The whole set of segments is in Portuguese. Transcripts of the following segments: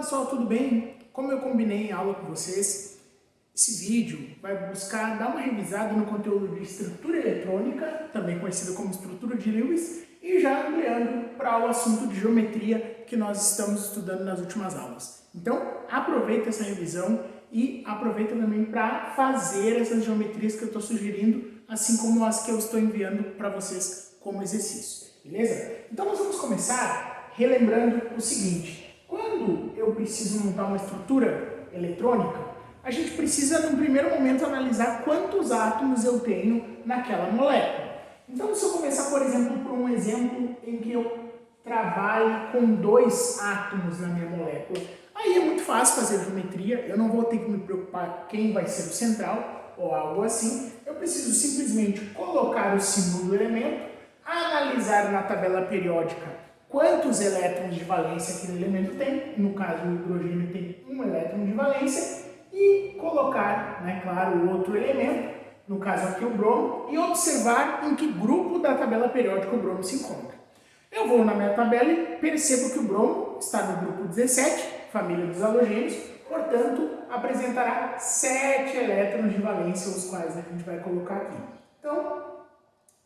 pessoal, tudo bem? Como eu combinei em aula com vocês, esse vídeo vai buscar dar uma revisada no conteúdo de estrutura eletrônica, também conhecida como estrutura de Lewis, e já ampliando para o assunto de geometria que nós estamos estudando nas últimas aulas. Então, aproveita essa revisão e aproveita também para fazer essas geometrias que eu estou sugerindo, assim como as que eu estou enviando para vocês como exercício, beleza? Então, nós vamos começar relembrando o seguinte. Quando eu preciso montar uma estrutura eletrônica, a gente precisa, num primeiro momento, analisar quantos átomos eu tenho naquela molécula. Então, se eu começar, por exemplo, por um exemplo em que eu trabalho com 2 átomos na minha molécula, aí é muito fácil fazer geometria, eu não vou ter que me preocupar quem vai ser o central ou algo assim. Eu preciso simplesmente colocar o símbolo do elemento, analisar na tabela periódica quantos elétrons de valência aquele elemento tem, no caso o hidrogênio tem 1 elétron de valência, e colocar, claro, o outro elemento, no caso aqui o bromo, e observar em que grupo da tabela periódica o bromo se encontra. Eu vou na minha tabela e percebo que o bromo está no grupo 17, família dos halogênios, portanto apresentará 7 elétrons de valência, os quais a gente vai colocar aqui. Então,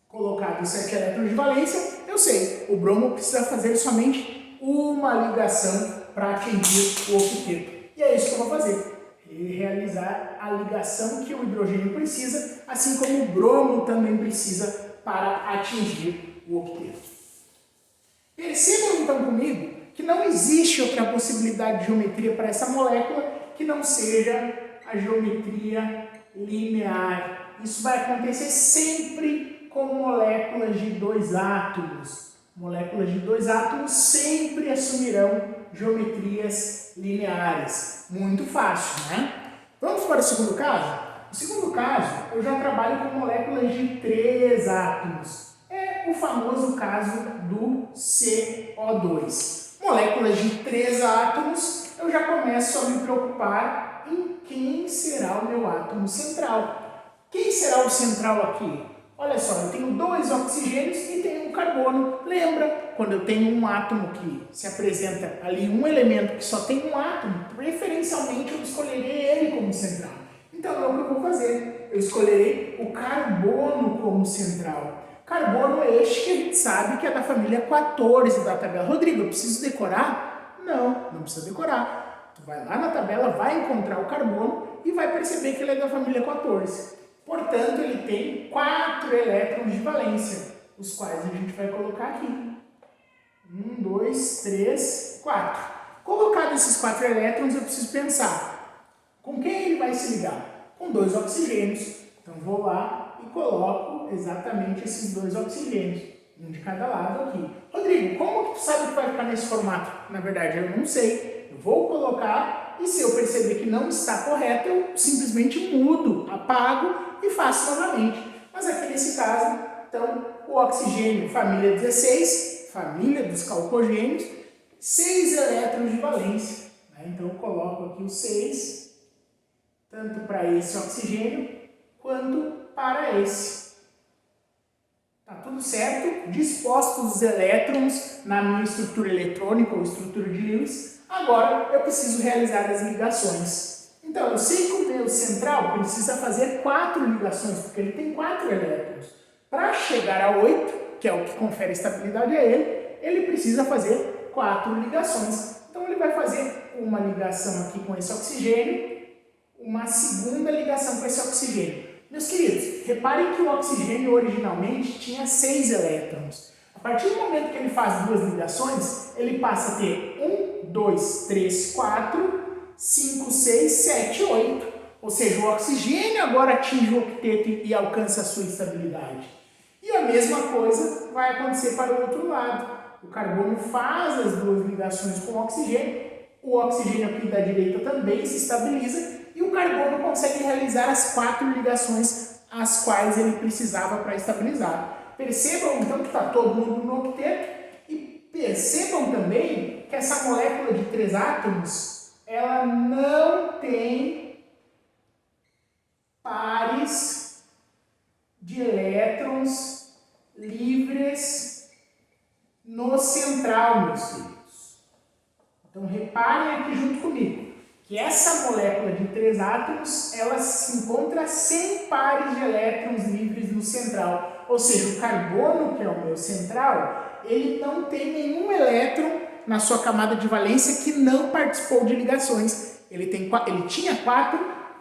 colocados 7 elétrons de valência, eu sei, o bromo precisa fazer somente uma ligação para atingir o octeto. E é isso que eu vou fazer, realizar a ligação que o hidrogênio precisa, assim como o bromo também precisa para atingir o octeto. Percebam então comigo que não existe outra possibilidade de geometria para essa molécula que não seja a geometria linear. Isso vai acontecer sempre com moléculas de 2 átomos. Moléculas de 2 átomos sempre assumirão geometrias lineares. Muito fácil, né? Vamos para o segundo caso? No segundo caso, eu já trabalho com moléculas de 3 átomos. É o famoso caso do CO2. Moléculas de 3 átomos, eu já começo a me preocupar em quem será o meu átomo central. Quem será o central aqui? Olha só, eu tenho 2 oxigênios e tenho um carbono. Lembra? Quando eu tenho um átomo que se apresenta ali, um elemento que só tem um átomo, preferencialmente eu escolherei ele como central. Então é o que eu vou fazer. Eu escolherei o carbono como central. Carbono é este que a gente sabe que é da família 14 da tabela. Rodrigo, eu preciso decorar? Não, não precisa decorar. Tu vai lá na tabela, vai encontrar o carbono e vai perceber que ele é da família 14. Portanto, ele tem 4 elétrons de valência, os quais a gente vai colocar aqui. 1, 2, 3, 4. Colocados esses 4 elétrons, eu preciso pensar com quem ele vai se ligar? Com 2 oxigênios. Então, vou lá e coloco exatamente esses 2 oxigênios, um de cada lado aqui. Rodrigo, como que tu sabe que vai ficar nesse formato? Na verdade, eu não sei. Eu vou colocar e se eu perceber que não está correto, eu simplesmente mudo, apago e faço novamente. Mas aqui nesse caso, então, o oxigênio, família 16, família dos calcogênios, 6 elétrons de valência. Então, eu coloco aqui os 6, tanto para esse oxigênio, quanto para esse. Tá tudo certo? Dispostos os elétrons na minha estrutura eletrônica ou estrutura de Lewis, agora eu preciso realizar as ligações. Então, eu sei que o meu central precisa fazer 4 ligações, porque ele tem 4 elétrons. Para chegar a 8, que é o que confere estabilidade a ele, ele precisa fazer 4 ligações. Então, ele vai fazer uma ligação aqui com esse oxigênio, uma segunda ligação com esse oxigênio. Meus queridos, reparem que o oxigênio originalmente tinha 6 elétrons. A partir do momento que ele faz 2 ligações, ele passa a ter 1, 2, 3, 4, 5, 6, 7, 8. Ou seja, o oxigênio agora atinge o octeto e alcança a sua estabilidade. E a mesma coisa vai acontecer para o outro lado. O carbono faz as 2 ligações com o oxigênio aqui da direita também se estabiliza e o carbono consegue realizar as 4 ligações as quais ele precisava para estabilizar. Percebam então que está todo mundo no octeto e percebam também que essa molécula de 3 átomos ela não tem pares de elétrons livres no central, meus queridos. Então reparem aqui junto comigo, que essa molécula de 3 átomos, ela se encontra sem pares de elétrons livres no central. Ou seja, o carbono, que é o meu central, ele não tem nenhum elétron na sua camada de valência que não participou de ligações. Ele tinha 4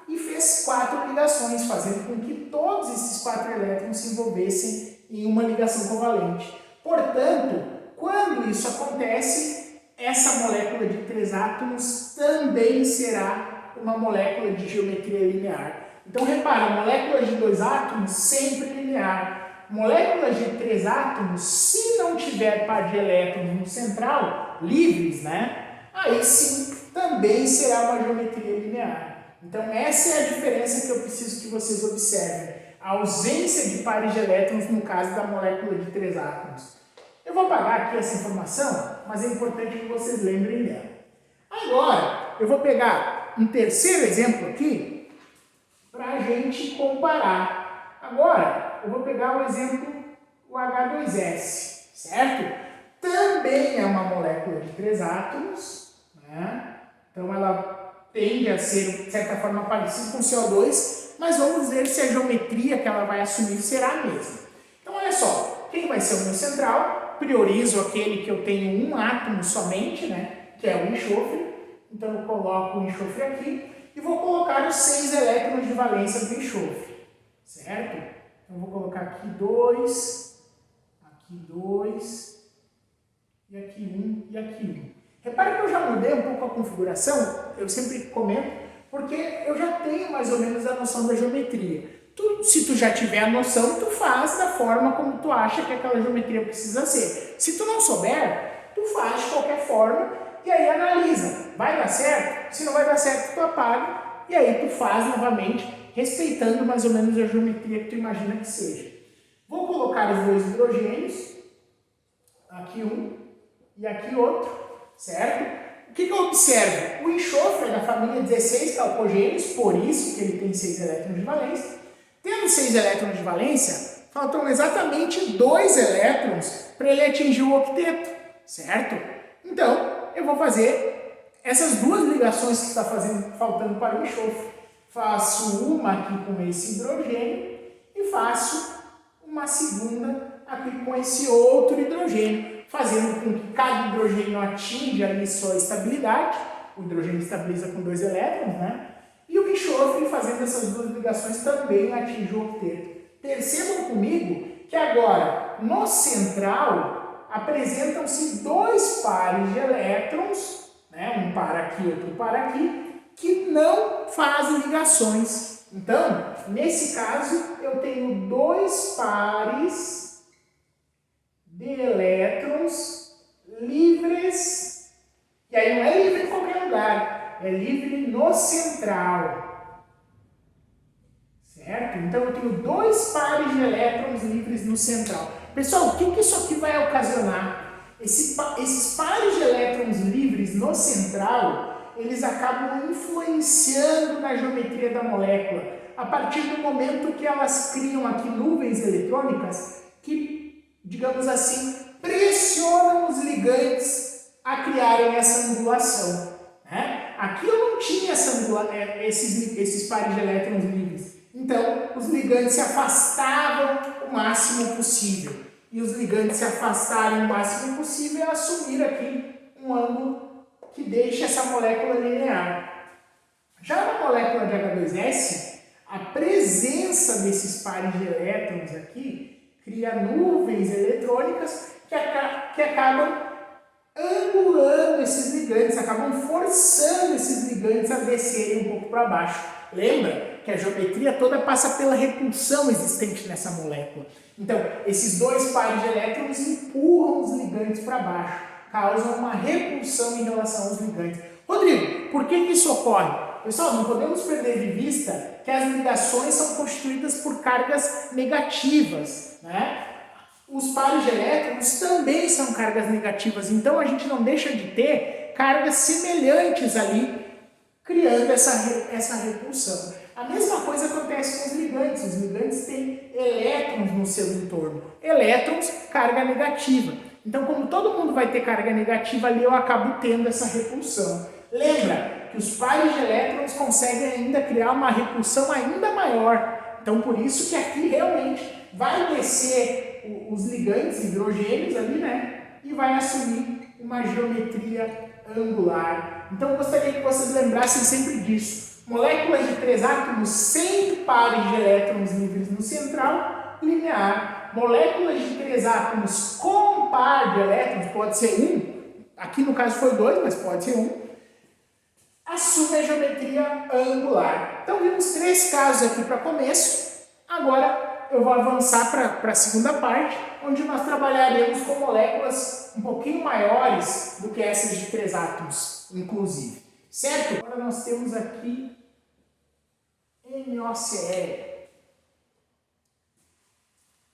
e fez 4 ligações, fazendo com que todos esses 4 elétrons se envolvessem em uma ligação covalente. Portanto, quando isso acontece, essa molécula de 3 átomos também será uma molécula de geometria linear. Então, repara, moléculas de 2 átomos sempre linear. Moléculas de 3 átomos, se não tiver par de elétrons no central, livres, né? Aí sim, também será uma geometria linear. Então, essa é a diferença que eu preciso que vocês observem. A ausência de pares de elétrons no caso da molécula de 3 átomos. Eu vou apagar aqui essa informação, mas é importante que vocês lembrem dela. Agora, eu vou pegar um terceiro exemplo aqui para a gente comparar. Agora, eu vou pegar o exemplo, o H2S, certo? Também é uma molécula de 3 átomos, né? Então ela tende a ser, de certa forma, parecida com o CO2, mas vamos ver se a geometria que ela vai assumir será a mesma. Então olha só, quem vai ser o meu central? Priorizo aquele que eu tenho um átomo somente, né? Que é o enxofre. Então eu coloco o enxofre aqui e vou colocar os 6 elétrons de valência do enxofre, certo? Então eu vou colocar aqui 2 e aqui 1 e aqui 1. Repare que eu já mudei um pouco a configuração, eu sempre comento, porque eu já tenho mais ou menos a noção da geometria. Se tu já tiver a noção, tu faz da forma como tu acha que aquela geometria precisa ser. Se tu não souber, tu faz de qualquer forma e aí analisa. Vai dar certo? Se não vai dar certo, tu apaga e aí tu faz novamente, respeitando mais ou menos a geometria que tu imagina que seja. Vou colocar os 2 hidrogênios, aqui um e aqui outro, certo? O que eu observo? O enxofre é da família 16 calcogênios, por isso que ele tem 6 elétrons de valência. Tendo 6 elétrons de valência, faltam exatamente 2 elétrons para ele atingir o octeto, certo? Então, eu vou fazer essas 2 ligações que está faltando para o enxofre. Faço uma aqui com esse hidrogênio e faço uma segunda aqui com esse outro hidrogênio, fazendo com que cada hidrogênio atinja ali sua estabilidade. O hidrogênio estabiliza com 2 elétrons, né? E o enxofre, fazendo essas 2 ligações, também atinge o octeto. Percebam comigo que agora, no central, apresentam-se 2 pares de elétrons, né? Um par aqui, outro par aqui, que não fazem ligações. Então, nesse caso, eu tenho 2 pares de elétrons livres, e aí não é livre em qualquer lugar, é livre no central, certo? Então eu tenho 2 pares de elétrons livres no central. Pessoal, o que isso aqui vai ocasionar? Esses pares de elétrons livres no central, eles acabam influenciando na geometria da molécula, a partir do momento que elas criam aqui nuvens eletrônicas que, digamos assim, pressionam os ligantes a criarem essa angulação, né? Aqui eu não tinha esses pares de elétrons livres. Então, os ligantes se afastavam o máximo possível. E os ligantes se afastarem o máximo possível é assumir aqui um ângulo que deixa essa molécula linear. Já na molécula de H2S, a presença desses pares de elétrons aqui cria nuvens eletrônicas que acabam angulando esses ligantes, acabam forçando esses ligantes a descerem um pouco para baixo. Lembra que a geometria toda passa pela repulsão existente nessa molécula. Então, esses 2 pares de elétrons empurram os ligantes para baixo, causam uma repulsão em relação aos ligantes. Rodrigo, por que isso ocorre? Pessoal, não podemos perder de vista que as ligações são constituídas por cargas negativas, né? Os pares de elétrons também são cargas negativas, então a gente não deixa de ter cargas semelhantes ali, criando essa repulsão. A mesma coisa acontece com os ligantes têm elétrons no seu entorno, elétrons, carga negativa. Então, como todo mundo vai ter carga negativa ali, eu acabo tendo essa repulsão. Lembra que os pares de elétrons conseguem ainda criar uma repulsão ainda maior. Então, por isso que aqui realmente vai descer os ligantes hidrogênios ali, né? E vai assumir uma geometria angular. Então, eu gostaria que vocês lembrassem sempre disso. Moléculas de 3 átomos sem pares de elétrons livres no central, linear. Moléculas de 3 átomos com par de elétrons, pode ser 1, aqui no caso foi 2, mas pode ser 1, assume a geometria angular. Então, vimos 3 casos aqui para começo. Agora, eu vou avançar para a segunda parte, onde nós trabalharemos com moléculas um pouquinho maiores do que essas de 3 átomos, inclusive. Certo? Agora nós temos aqui NOCl.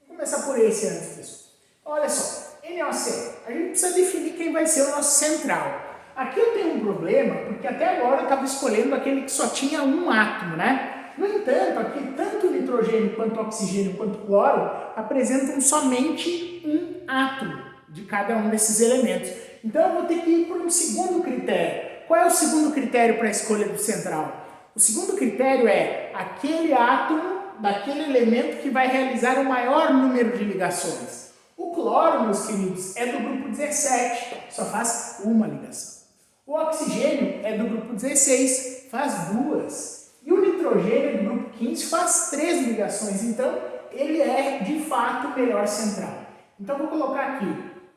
Vou começar por esse antes, pessoal. Olha só, NOCl. A gente precisa definir quem vai ser o nosso central. Aqui eu tenho um problema, porque até agora eu estava escolhendo aquele que só tinha um átomo, né? No entanto, aqui tanto o nitrogênio, quanto o oxigênio, quanto o cloro apresentam somente um átomo de cada um desses elementos. Então eu vou ter que ir para um segundo critério. Qual é o segundo critério para a escolha do central? O segundo critério é aquele átomo daquele elemento que vai realizar o maior número de ligações. O cloro, meus queridos, é do grupo 17, só faz uma ligação. O oxigênio é do grupo 16, faz 2. E o nitrogênio é do grupo 15, faz 3 ligações. Então, ele é, de fato, o melhor central. Então, vou colocar aqui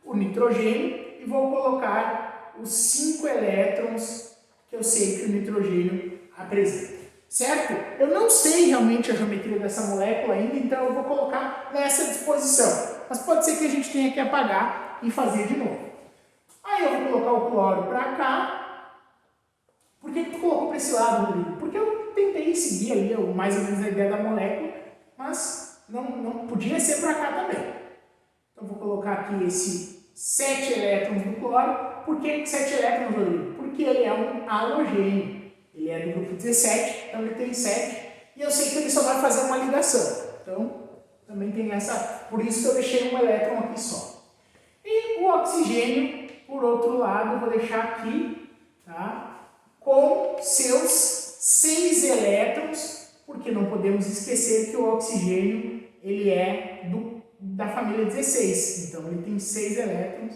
o nitrogênio e vou colocar os 5 elétrons que eu sei que o nitrogênio apresenta. Certo? Eu não sei realmente a geometria dessa molécula ainda, então eu vou colocar nessa disposição. Mas pode ser que a gente tenha que apagar e fazer de novo. Aí eu vou colocar o cloro para cá. Por que tu colocou para esse lado, Rodrigo? Porque eu tentei seguir ali mais ou menos a ideia da molécula, mas não podia ser para cá também. Então vou colocar aqui esse 7 elétrons do cloro. Por que 7 elétrons, Rodrigo? Porque ele é um halogênio. Ele é do grupo 17, então ele tem 7. E eu sei que ele só vai fazer uma ligação. Então, também tem essa... Por isso que eu deixei um elétron aqui só. E o oxigênio, por outro lado, eu vou deixar aqui, tá? Com seus 6 elétrons, porque não podemos esquecer que o oxigênio ele é da família 16. Então, ele tem 6 elétrons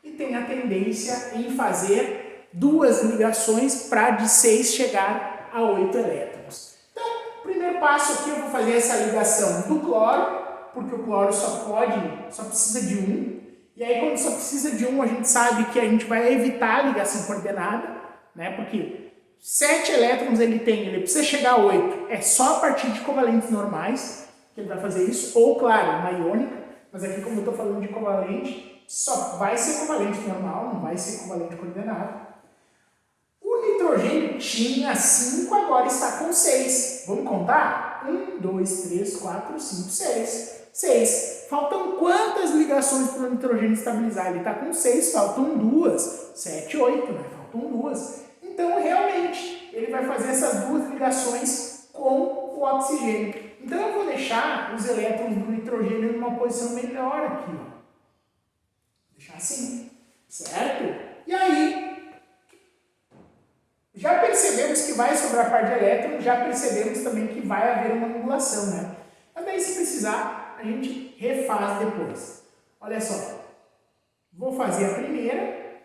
e tem a tendência em fazer 2 ligações para de 6 chegar a 8 elétrons. Então, primeiro passo aqui eu vou fazer essa ligação do cloro, porque o cloro só precisa de 1. E aí quando só precisa de 1, a gente sabe que a gente vai evitar a ligação coordenada, né? Porque 7 elétrons ele tem, ele precisa chegar a 8. É só a partir de covalentes normais que ele vai fazer isso, ou claro, uma iônica, mas aqui como eu estou falando de covalente, só vai ser covalente normal, não vai ser covalente coordenado. O nitrogênio tinha 5, agora está com 6. Vamos contar? 1, 2, 3, 4, 5, 6. 6. Faltam quantas ligações para o nitrogênio estabilizar? Ele está com 6, faltam 2. 7, 8, né? Faltam 2. Então, realmente, ele vai fazer essas 2 ligações com o oxigênio. Então, eu vou deixar os elétrons do nitrogênio numa posição melhor aqui. Ó. Vou deixar assim, certo? E aí... Já percebemos que vai sobrar par de elétrons, já percebemos também que vai haver uma angulação, né? Mas daí, se precisar, a gente refaz depois. Olha só, vou fazer a primeira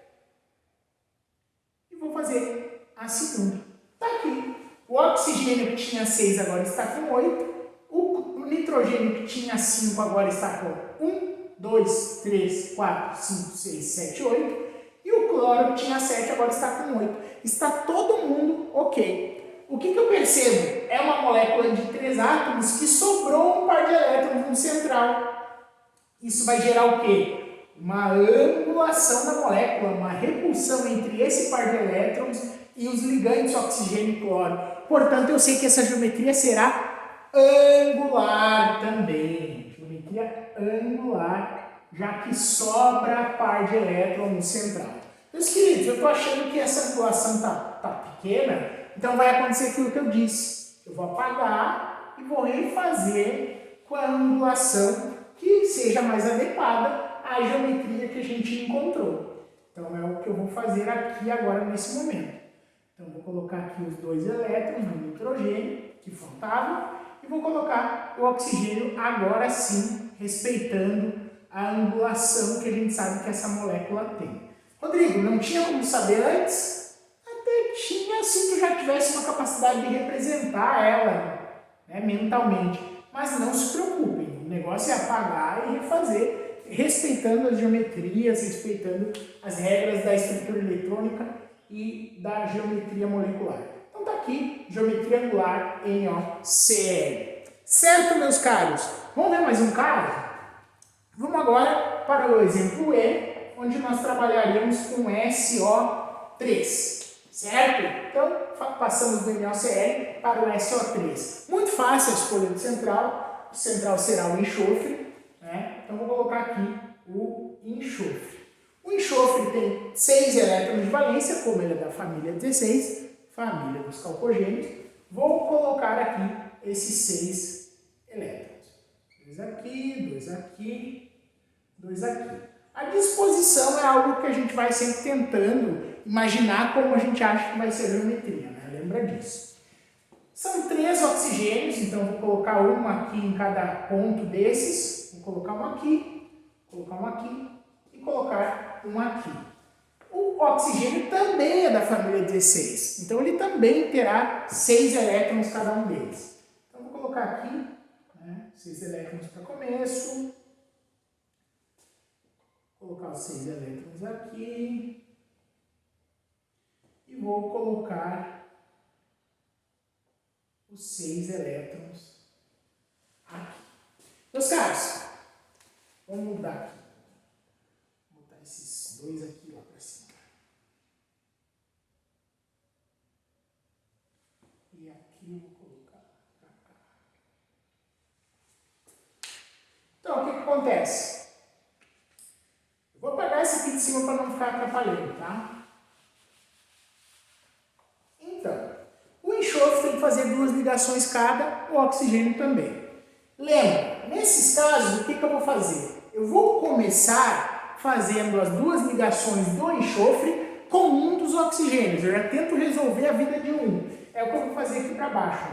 e vou fazer a segunda. Tá aqui. O oxigênio que tinha 6 agora está com 8. O nitrogênio que tinha 5 agora está com 1, 2, 3, 4, 5, 6, 7, 8. E o cloro que tinha 7 agora está com 8. Está todo mundo ok. O que eu percebo? É uma molécula de 3 átomos que sobrou um par de elétrons no central. Isso vai gerar o quê? Uma angulação da molécula, uma repulsão entre esse par de elétrons e os ligantes oxigênio e cloro. Portanto, eu sei que essa geometria será angular também. Geometria angular, já que sobra par de elétron no central. Meus queridos, eu estou achando que essa angulação tá pequena, então vai acontecer aquilo que eu disse. Eu vou apagar e vou refazer com a angulação que seja mais adequada a geometria que a gente encontrou. Então é o que eu vou fazer aqui agora nesse momento. Então vou colocar aqui os 2 elétrons no nitrogênio que faltavam e vou colocar o oxigênio agora sim, respeitando a angulação que a gente sabe que essa molécula tem. Rodrigo, não tinha como saber antes? Até tinha se tu já tivesse uma capacidade de representar ela, né, mentalmente. Mas não se preocupem, o negócio é apagar e refazer, respeitando as geometrias, respeitando as regras da estrutura eletrônica e da geometria molecular. Então tá aqui, geometria angular NaCl. Certo, meus caros? Vamos ver mais um caso? Vamos agora para o exemplo E, onde nós trabalharíamos com SO3, certo? Então, passamos do NaCl para o SO3. Muito fácil a escolha do central. O central será o enxofre, né? Então, vou colocar aqui o enxofre. O enxofre tem 6 elétrons de valência, como ele é da família 16, família dos calcogênios. Vou colocar aqui esses 6 elétrons. 2 aqui, 2 aqui, 2 aqui. A disposição é algo que a gente vai sempre tentando imaginar como a gente acha que vai ser a geometria, né? Lembra disso. São 3 oxigênios, então vou colocar um aqui em cada ponto desses. Vou colocar um aqui e colocar um aqui. O oxigênio também é da família 16, então ele também terá 6 elétrons cada um deles. Então vou colocar aqui, né, 6 elétrons para começo. Vou colocar os 6 elétrons aqui. E vou colocar os 6 elétrons aqui. Meus caros, vamos mudar aqui. Vou botar esses 2 aqui lá para cima. E aqui eu vou colocar para cá. Então, o que acontece? Eu vou apagar esse aqui de cima para não ficar atrapalhando, tá? Então, o enxofre tem que fazer 2 ligações cada, o oxigênio também. Lembra, nesses casos, o que eu vou fazer? Eu vou começar fazendo as 2 ligações do enxofre com um dos oxigênios. Eu já tento resolver a vida de um. É o que eu vou fazer aqui para baixo.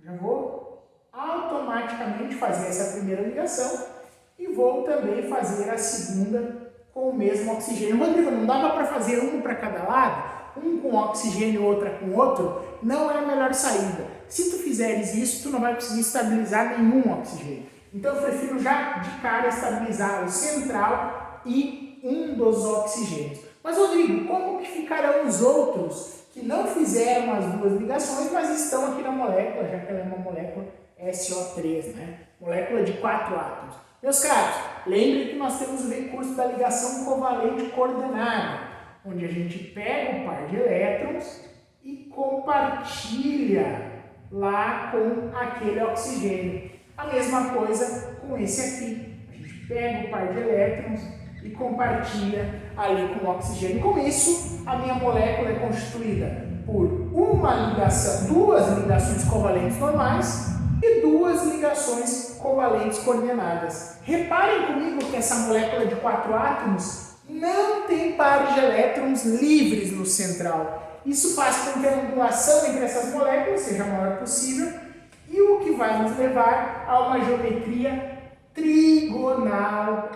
Já vou automaticamente fazer essa primeira ligação e vou também fazer a segunda com o mesmo oxigênio. Rodrigo, não dava para fazer um para cada lado? Um com oxigênio e outra com outro? Não é a melhor saída. Se tu fizeres isso, tu não vai conseguir estabilizar nenhum oxigênio. Então eu prefiro já de cara estabilizar o central e um dos oxigênios. Mas Rodrigo, como que ficarão os outros que não fizeram as 2 ligações, mas estão aqui na molécula, já que ela é uma molécula SO3, né? Molécula de 4 átomos. Meus caros, lembrem que nós temos o recurso da ligação covalente coordenada, onde a gente pega o par de elétrons e compartilha lá com aquele oxigênio. A mesma coisa com esse aqui. A gente pega o par de elétrons e compartilha ali com o oxigênio. Com isso, a minha molécula é constituída por uma ligação, 2 ligações covalentes normais e 2 ligações covalentes coordenadas. Reparem comigo que essa molécula de 4 átomos não tem pares de elétrons livres no central. Isso faz com que a angulação entre essas moléculas seja a maior possível e o que vai nos levar a uma geometria trigonal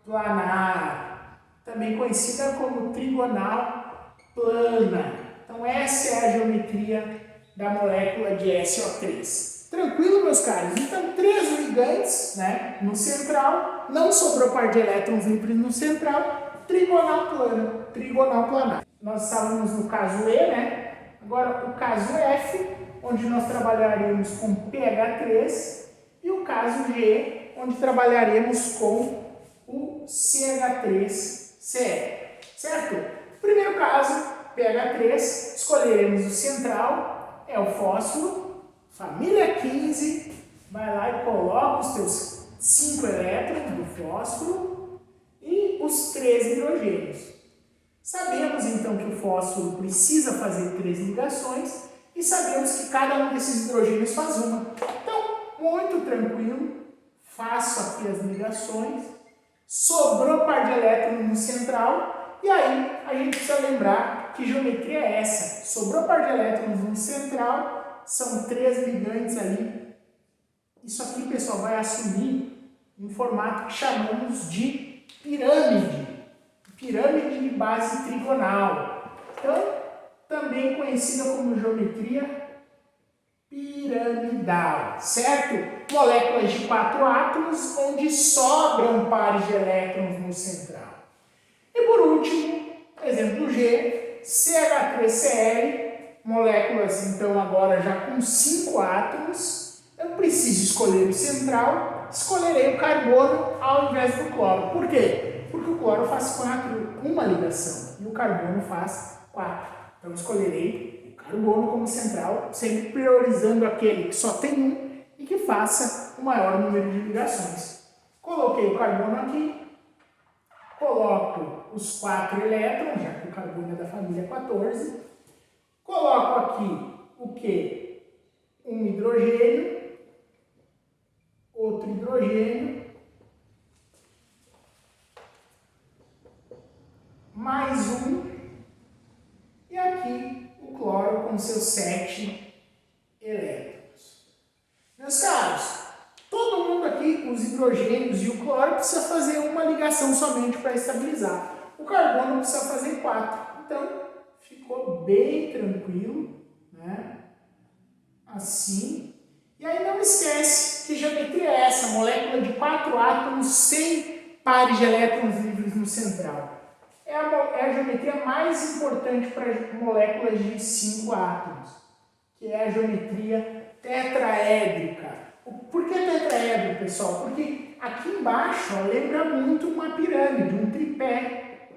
planar, também conhecida como trigonal plana. Então essa é a geometria da molécula de SO3. Tranquilo, meus caros? Então 3 ligantes, né, no central, não sobrou par de elétrons livres no central, trigonal plana, trigonal planar. Nós estávamos no caso E, né? Agora o caso F, onde nós trabalharíamos com pH3, e o caso G, onde trabalharemos com o CH3Cl, certo? Primeiro caso, pH3, escolheremos o central, é o fósforo, família 15, vai lá e coloca os teus 5 elétrons do fósforo e os 3 hidrogênios. Sabemos então que o fósforo precisa fazer 3 ligações e sabemos que cada um desses hidrogênios faz uma. Então, muito tranquilo, faço aqui as ligações, sobrou par de elétrons no central, e aí a gente precisa lembrar que geometria é essa. Sobrou par de elétrons no central, são 3 ligantes ali. Isso aqui, pessoal, vai assumir um formato que chamamos de pirâmide. Pirâmide de base trigonal. Então, também conhecida como geometria piramidal, certo? Moléculas de 4 átomos, onde sobram pares de elétrons no central. E por último, exemplo G, CH3Cl, moléculas então agora já com 5 átomos. Eu preciso escolher o central, escolherei o carbono ao invés do cloro. Por quê? Porque o cloro faz uma ligação e o carbono faz 4. Então escolherei o carbono como central, sempre priorizando aquele que só tem um e que faça o maior número de ligações. Coloquei o carbono aqui, coloco os 4 elétrons, já que o carbono é da família 14, coloco aqui o que? Um hidrogênio, outro hidrogênio, mais um, e aqui o cloro com seus 7 elétrons. Meus caros, todo mundo aqui, os hidrogênios e o cloro, precisa fazer uma ligação somente para estabilizar. O carbono precisa fazer 4. Então, ficou bem tranquilo, né? Assim. E aí não esquece que geometria é essa, molécula de 4 átomos sem pares de elétrons livres no central. É a geometria mais importante para moléculas de 5 átomos, que é a geometria tetraédrica. Por que tetraédrico, pessoal? Porque aqui embaixo lembra muito uma pirâmide, um tripé.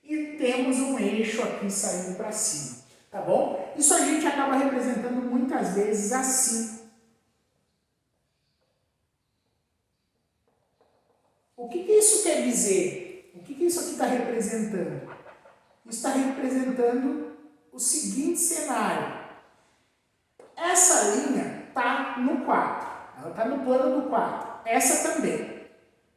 E temos um eixo aqui saindo para cima, tá bom? Isso a gente acaba representando muitas vezes assim. O que isso quer dizer? O que isso aqui está representando? Isso está representando o seguinte cenário. Essa linha está no 4. Ela está no plano do 4. Essa também.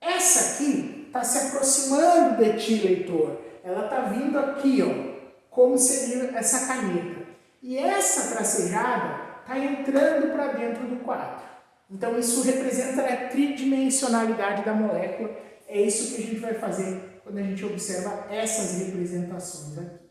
Essa aqui está se aproximando do etileitor. Ela está vindo aqui, ó, como seria essa caneta. E essa tracejada está entrando para dentro do 4. Então isso representa a tridimensionalidade da molécula. É isso que a gente vai fazer quando a gente observa essas representações aqui.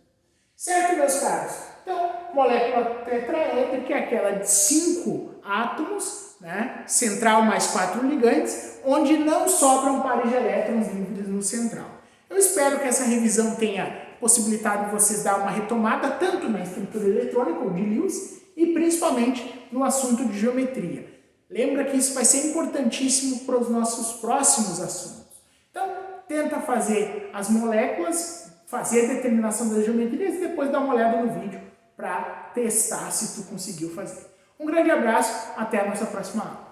Certo, meus caros? Então, molécula tetraédrica é aquela de 5 átomos, né? Central mais 4 ligantes, onde não sobram pares de elétrons livres no central. Eu espero que essa revisão tenha possibilitado vocês dar uma retomada tanto na estrutura eletrônica, ou de Lewis, e principalmente no assunto de geometria. Lembra que isso vai ser importantíssimo para os nossos próximos assuntos. Então, tenta fazer as moléculas, fazer a determinação das geometrias e depois dar uma olhada no vídeo para testar se tu conseguiu fazer. Um grande abraço, até a nossa próxima aula.